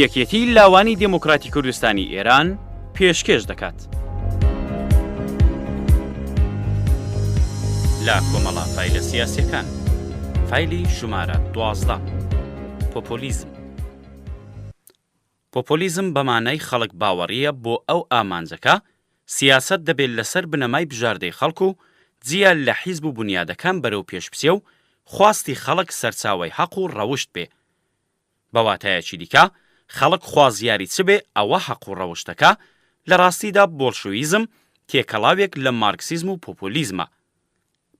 یەکێتی لاوانی دموکراتی کوردستانی ئێران پێشکەش دەکات. لا کۆمەڵە فایلە سیاسیەکان. فایلی ژمارە 12. پۆپۆلیزم. پۆپۆلیزم بەمانای خەڵک باوەڕیە بۆ ئەو ئامانجەکە سیاسەت دەبێت لەسەر بنەمای بژاردەی خەڵک و جیا لە حیزب و بنیادەکان بەرەو پێشبچێ و خواستی خەڵک سەرچاوەی حەق و ڕەوشت بێ. بەواتایەکی دیکە خەڵک خوازیاری چ بێ ئەوە حەق و ڕەوشتەکە لە ڕاستیدا بۆڵشویزم تێکەڵاوێک لە مارکسیزم و پۆپۆلیزمە.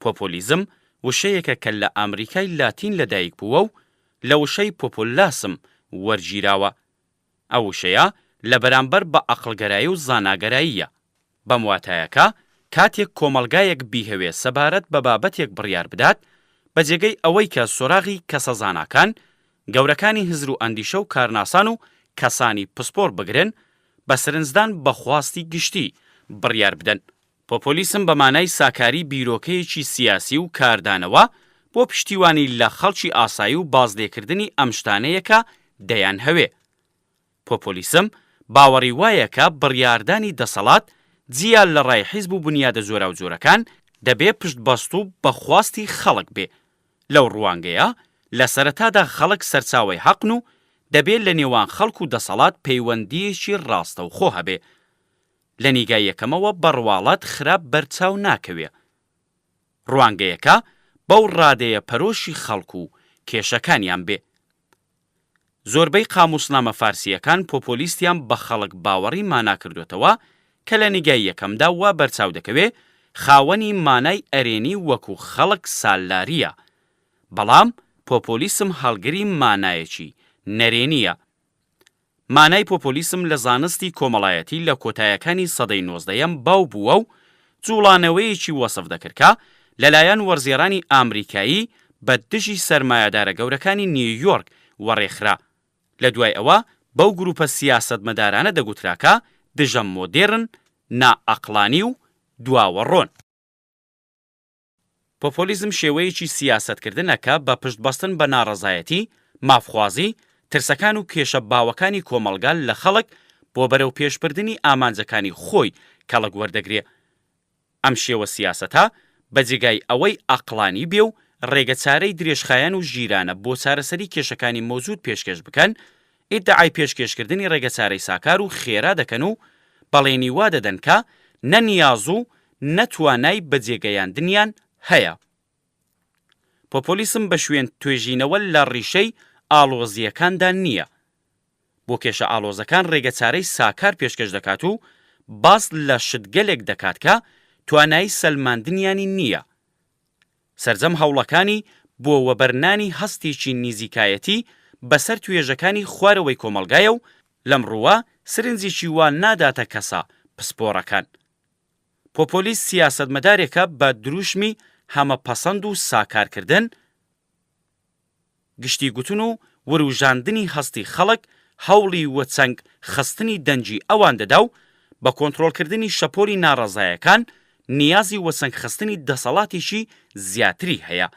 پۆپۆلیزم وشەیەکە کە لە ئامریکای لاتین لەدایک بووە و لە وشەی پۆپۆلاسم وەرگیراوە. ئەو وشەیە لە بەرامبەر بە عەقڵگەرایی و زاناگەراییە. بەم واتایەکە کاتێک کۆمەلگایەک بیهەوێ سەبارەت بە بابەتێک بڕیار بدات بەجێگەی ئەوەی کە سۆراغی کەسەزاناکان، گەورەکانی هزر و ئەندیشە و کارناسان و کەسانی پسپۆر بگرن بە سرنجدان بە خواستی گشتی بڕیار بدەن. پۆپۆلیسم بەمانای ساکاری بیرۆکەیەکی سیاسی و کاردانەوە بۆ پشتیوانی لە خەڵکی ئاسایی و بازلێکردنی ئەم شتانەیەکە دەیان هەوێ. پۆپۆلیسم باوەڕی وایەکە بڕیاردانی دەسەڵات جیا لە ڕای حیزب و بنیادە جۆرا و جۆرەکان دەبێ پشت بەست و بە خواستی خەڵک بێ. لەو ڕوانگەیە لە سەرەتادا خەڵک سەرچاوەی حەقن و دەبێت لە نێوان خەڵک و دەسەڵات پەیوەندیەکی ڕاستە و خۆ هەبێ. لە نیگای یەکەمەوە بەڕواڵەت خراپ بەرچاو ناکەوێ. ڕوانگەیەکە بەو ڕادەیە پەرۆشی خەڵک و کێشەکانیان بێ. زۆربەی قاموسنامە فارسیەکان پۆپۆلیستیان بە خەڵک باوەڕی مانا کردوێتەوە کە لە نیگای یەکەمدا وا بەرچاو دەکەوێ خاوەنی مانای ئەرێنی وەکو خەڵک سالاریە. بەڵام پۆپۆلیسم هەڵگری مانایەکی نەرێنیە. مانای پۆپۆلیسم لە زانستی کۆمەڵایەتی لە کۆتایەکانی سەدەی 19ەم باو بووە و جوڵانەوەیەکی وەسف دەکرد لەلایەن وەرزێڕانی ئامریکایی بە دژی سەرمایەدارە گەورەکانی نیویۆرک وەڕێخرا. لە دوای ئەوە بەو گروپە سیاسەتمەدارانە دەگوتراکە دژە مۆدێرن، نائەقڵانی و دواوەڕۆن. پۆپۆلیزم شێوەیەکی سیاسەتکردنەکە بە پشتبەستن بە ناڕەزایەتی، مافخوازی، ترسەکان و کێشە باوەکانی کۆمەلگا لە خەڵک بۆ بەرەو پێشبردننی ئامانجەکانی خۆی کەڵک وەردەگرێ. ئەم شێوە سیاسەتە بەجێگای ئەوەی ئەقڵانی بێ و ڕێگەچارەی درێژخایەن و ژیرانە بۆ چارەسەری کێشەکانی مۆجود پێشکەش بکەن، ئیدعای پێشکەشکردنی ڕێگەچارەی ساکار و خێرا دەکەن و بەڵێنی وا دەدەن کە نەنیاز و نەتوانای بەجێگەیاندنیان هەیە. پۆپۆلیسم بە شوێن توێژینەوە لە ڕیشەی ئاڵۆزیەکاندا نییە. بۆ کێشە ئاڵۆزەکان ڕێگەچارەی ساکار پێشکەش دەکات و باس لە شتگەلێک دەکات کە توانایی سەلماندنیانی نییە. سەرجەم هەوڵەکانی بۆ وەبەرنانی هەستێکی نزیکایەتی بەسەر توێژەکانی خوارەوەی کۆمەلگایە و لەم ڕووە سرنجێکی وان ناداتە کەسە پسپۆڕەکان. پۆپۆلیس سیاسەتمەدارێکە بە دروشمی هەمە پەسەند و ساکارکردن، گشتی گوتن و وروژاندنی هەستی خەڵک هەوڵی وەچەنگ خستنی دەنجی ئەوان دەدا و بە کۆنتڕۆڵکردنی شەپۆلی ناڕەزایەکان نیازی وەچەنگ خستنی دەسەڵاتێکی زیاتری هەیە.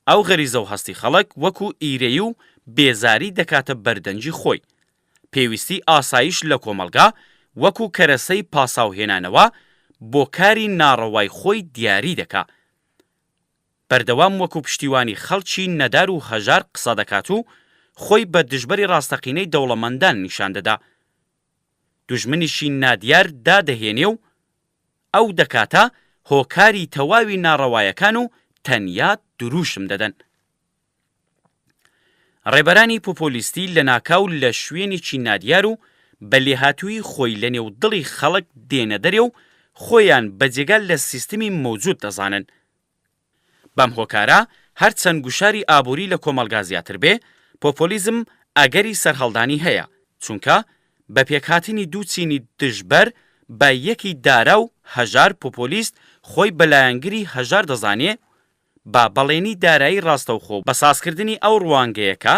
ئەو غەریزە و هەستی خەڵک وەکو ئیرەی و بێزاری دەکاتە بەردەنجی خۆی. پێویستی ئاسایش لە کۆمەلگا وەکو کەرەسەی پاساوهێنانەوە بۆ کاری ناڕەوای خۆی دیاری دەکا. بەردەوام وەکو پشتیوانی خەڵکی نەدار و هەژار قسە دەکات و خۆی بە دژبەری ڕاستەقینەی دەوڵەمەندان نیشان دەدا. دوژمنیشی نادیار دادەهێنێ و ئەو دەکاتە هۆکاری تەواوی ناڕەوایەکان و تەنیا دروشم دەدەن. ڕێبەرانی پۆپۆلیستی لە ناکاو لە شوێنێکی نادیار و بە لێهاتووی خۆی لە نێو دڵی خەڵک دێنە دەرێ و خۆیان بەجێگەل لە سیستمی مەوجود دەزانن. بەم هۆکارە هەرچەند گوشاری ئابووری لە کۆمەلگا زیاتر بێ، پۆپۆلیزم ئەگەری سەرهەڵدانی هەیە، چونکە بە پێکهاتنی دوو چینی دژبەر بە یەکی دارا و هەژار پۆپۆلیست خۆی بەلایەنگری هەژار دەزانێ با بەڵێنی دارایی ڕاستەوخۆ بە سازکردنی ئەو ڕوانگەیەکە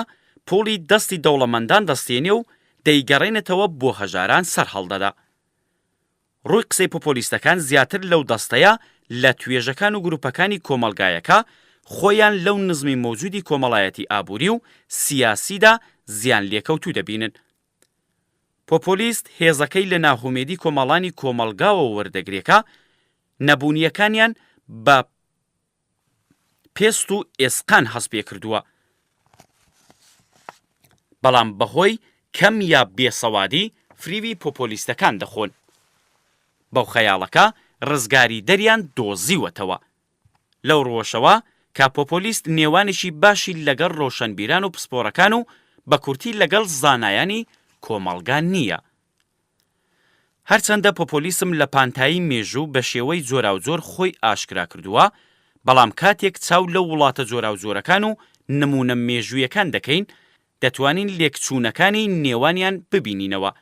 پۆڵی دەستی دەوڵەمەندان دەستێنێ و دەیگەڕێنێتەوە بۆ هەژاران سەر هەڵدەدا. ڕووی قسەی پۆپۆلیستەکان زیاتر لەو دەستەیە لە توێژەکان و گروپەکانی کۆمەلگایەکە خۆیان لەو نزمی مەوجودی کۆمەڵایەتی ئابووری و سیاسیدا زیان لێکەوتوو دەبینن. پۆپۆلیست هێزەکەی لە ناهومێدی کۆمەڵانی کۆمەڵگاوە وەردەگرێکە نەبوونیەکانیان بە پێست و ئێسقان هەست پێ کردووە، بەڵام بەهۆی کەم یا بێسەوادی فریوی پۆپۆلیستەکان دەخۆن. بەو خەیاڵەکە ڕزگاری دەریان دۆزیوەتەوە. لەو ڕۆژەوە کە پۆپۆلیست نێوانێکی باشی لەگەڵ ڕۆشنبیران و پسپۆرەکان و بە کورتی لەگەڵ زانایانی کۆمەڵگان نییە. هەرچەندە پۆپۆلیسم لە پانتایی مێژوو بە شێوەی جۆراوجۆر خۆی ئاشکرا کردووە، بەڵام کاتێک چاو لە وڵاتە جۆراوجۆرەکان و نمونە مێژوویەکان دەکەین دەتوانین لێکچوونەکانی نێوانیان ببینینەوە.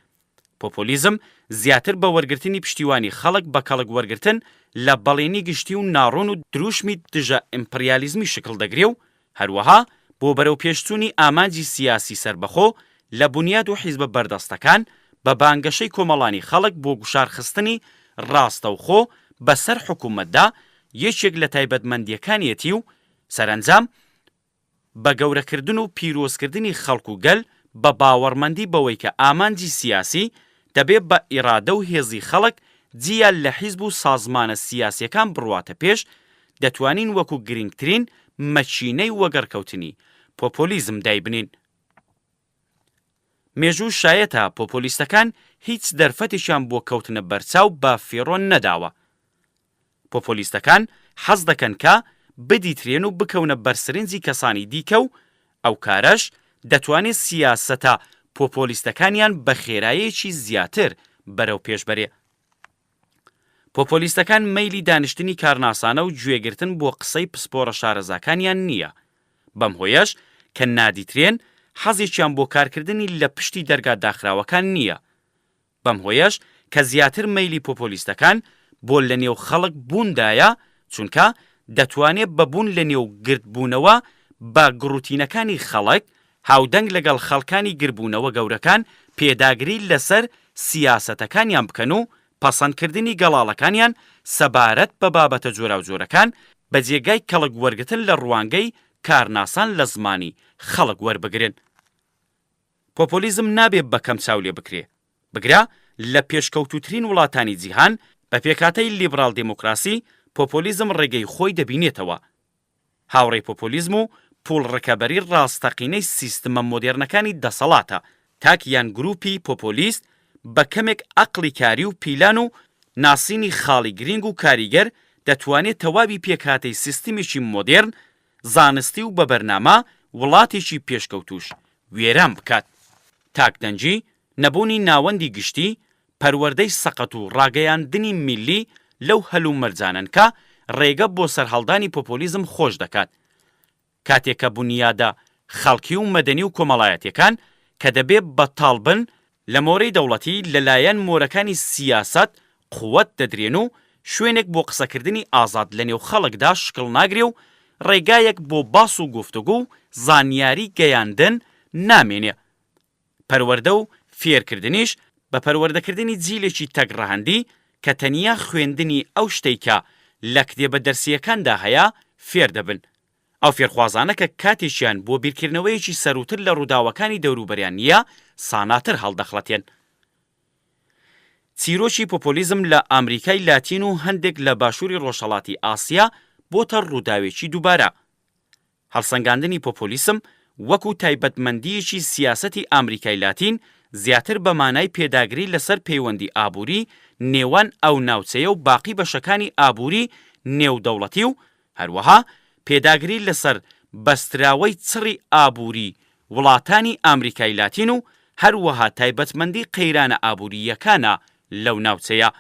پۆپۆلیزم زیاتر بە وەرگرتنی پشتیوانی خەڵک بە کەڵک وەرگرتن لە بەڵێنی گشتی و ناڕۆن و دروشمی دژە ئیمپریالیزمی شکل دەگرێ و هەروەها بۆ بەرەو پێشچوونی ئامانجی سیاسی سربەخۆ لە بنیاد و حیزبە بەردەستەکان بە بانگەشەی کۆمەڵانی خەڵک بۆ گوشارخستنی ڕاستەوخۆ بەسەر حکوومەتدا یەکێک لە تایبەتمەندیەکانیەتی و سەرنجام بە گەورەکردن و پیرۆزکردنی خەڵک و گەل بە باوەڕمەندی بەوەی کە ئامانجی سیاسی دەبێت بە ئیرادە و هێزی خەڵک جیا لە حیزب و سازمانە سیاسیەکان بڕواتە پێش، دەتوانین وەکو گرنگترین مەچینەی وەگەڕکەوتنی پۆپۆلیزم دایبنین. مێژوو شایەتە پۆپۆلیستەکان هیچ دەرفەتێکیان بۆ کەوتنە بەرچاو بە فێڕۆن نەداوە. پۆپۆلیستەکان حەز دەکەن کە بدیترێن و بکەونە بەرسرنجی کەسانی دیکە و ئەو کارەش دەتوانێت سیاسەتە پۆپۆلیستەکانیان بە خێراییەکی زیاتر بەرەو پێشبەرێ. پۆپۆلیستەکان مەیلی دانیشتنی کارناسانە و گوێگرتن بۆ قسەی پسپۆرە شارەزاکانیان نییە. بەم هۆیەش کە نادیترێن حەزێکیان بۆ کارکردنی لە پشتی دەرگا داخراوەکان نییە. بەم هۆیەش کە زیاتر مەیلی پۆپۆلیستەکان بۆ لە نێو خەڵک بووندایە، چونکە دەتوانێت بەبوون لە نێو گرتبوونەوە بە گڕوتینەکانی خەڵک هاودەنگ لەگەڵ خەڵکانی گربوونەوە گەورەکان پێداگری لەسەر سیاسەتەکانیان بکەن و پەسەندکردنی گەڵاڵەکانیان سەبارەت بە بابەتە جۆراوجۆرەکان بە جێگای کەڵک وەرگتن لە ڕوانگەی کارناسان لە زمانی خەڵک وەربگرن. پۆپۆلیزم نابێت بە کەم چاو لێ بکرێ. بگرا لە پێشکەوتوترین وڵاتانی جیهان بە پێکاتەی لیبرال دموکراسی پۆپۆلیزم ڕێگەی خۆی دەبینێتەوە. هاوڕێی پۆپۆلیزم و پوڵڕکەبەری ڕاستەقینەی سیستمە مۆدێرنەکانی دەسەڵاتە، تاکیان گروپی پۆپۆلیست بە کەمێک عەقڵی کاری و پیلان و ناسینی خاڵی گرنگ و کاریگەر دەتوانێت تەواوی پێکهاتەی سیستمیشی مۆدێرن، زانستی و بە بەرنامە وڵاتێکی پێشکەوتوش وێران بکات. تاکدەنجی نەبوونی ناوەندی گشتی پەروەردەی سەقەت و ڕاگەیاندنی میلی لەو هەلوو مەرجانن کە ڕێگە بۆ سەرهەڵدانی پۆپۆلیزم خۆش دەکات. کاتێک کە بنیادە خەڵکی و مەدەنی و کۆمەڵایەتیەکان کە دەبێت بەتاڵبن لە مۆرەی دەوڵەتی لەلایەن مۆرەکانی سیاسەت قووەت دەدرێن و شوێنێک بۆ قسەکردنی ئازاد لە نێو خەڵکدا شکڵ ناگرێ و ڕێگایەک بۆ باس و گفتوگو و زانیاری گەیاندن نامێنێ. پەروەردە و فێرکردنیش بە پەروەردەکردنی جیلێکی تەگڕەهەندی کە تەنیا خوێندنی ئەو شتێکە لە کتێبە دەرسیەکاندا هەیە فێر دەبن. ئەو فێرخوازانە کە کاتێکیان بۆ بیرکردنەوەیەکی سەروتر لە ڕووداوەکانی دەوروبەریان نییە ساناتر هەڵدەخڵەتێن. چیرۆکی پۆپۆلیزم لە ئامریکای لاتین و هەندێک لە باشووری ڕۆژهەڵاتی ئاسیا بۆتە ڕووداوێکی دووبارە. هەڵسەنگاندنی پۆپۆلیسم وەکو تایبەتمەندیەکی سیاسەتی ئامریکای لاتین زیاتر بە مانای پێداگری لەسەر پەیوەندی ئابووری نێوان ئەو ناوچەیە و باقی بەشەکانی ئابووری نێودەوڵەتی و هەروەها پێداگری لەسەر بەستراوەی چڕی ئابووری وڵاتانی ئامریکای لاتین و هەروەها تایبەتمەندی قەیرانە ئابووریەکانە لەو ناوچەیە.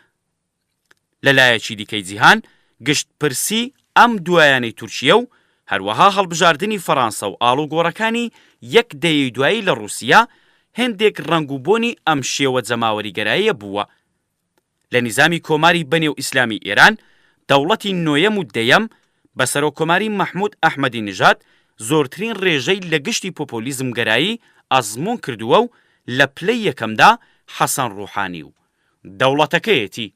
لەلایەکی دیکەی جیهان گشتپرسی ئەم دوایانەی تورکیە و هەروەها هەڵبژاردننی فەڕەنسا و ئاڵوگۆڕەکانی یەک دەیەی دوایی لە رووسیا هێندێک ڕەنگوبوونی ئەم شێوە جەماوەریگەراییە بووە. لە نیزامی کۆماری بەنێو ئیسلامی ئێران دەوڵەتی نۆیەم و دەیەم بە سەرۆکۆماری مەحموود ئەحمەدی نژاد زۆرترین ڕێژەی لە گشتی پۆپۆلیزم گەرایی ئەزموون کردووە و لە پلەی یەکەمدا حەسەن ڕوحانی و دەوڵەتەکەیەتی.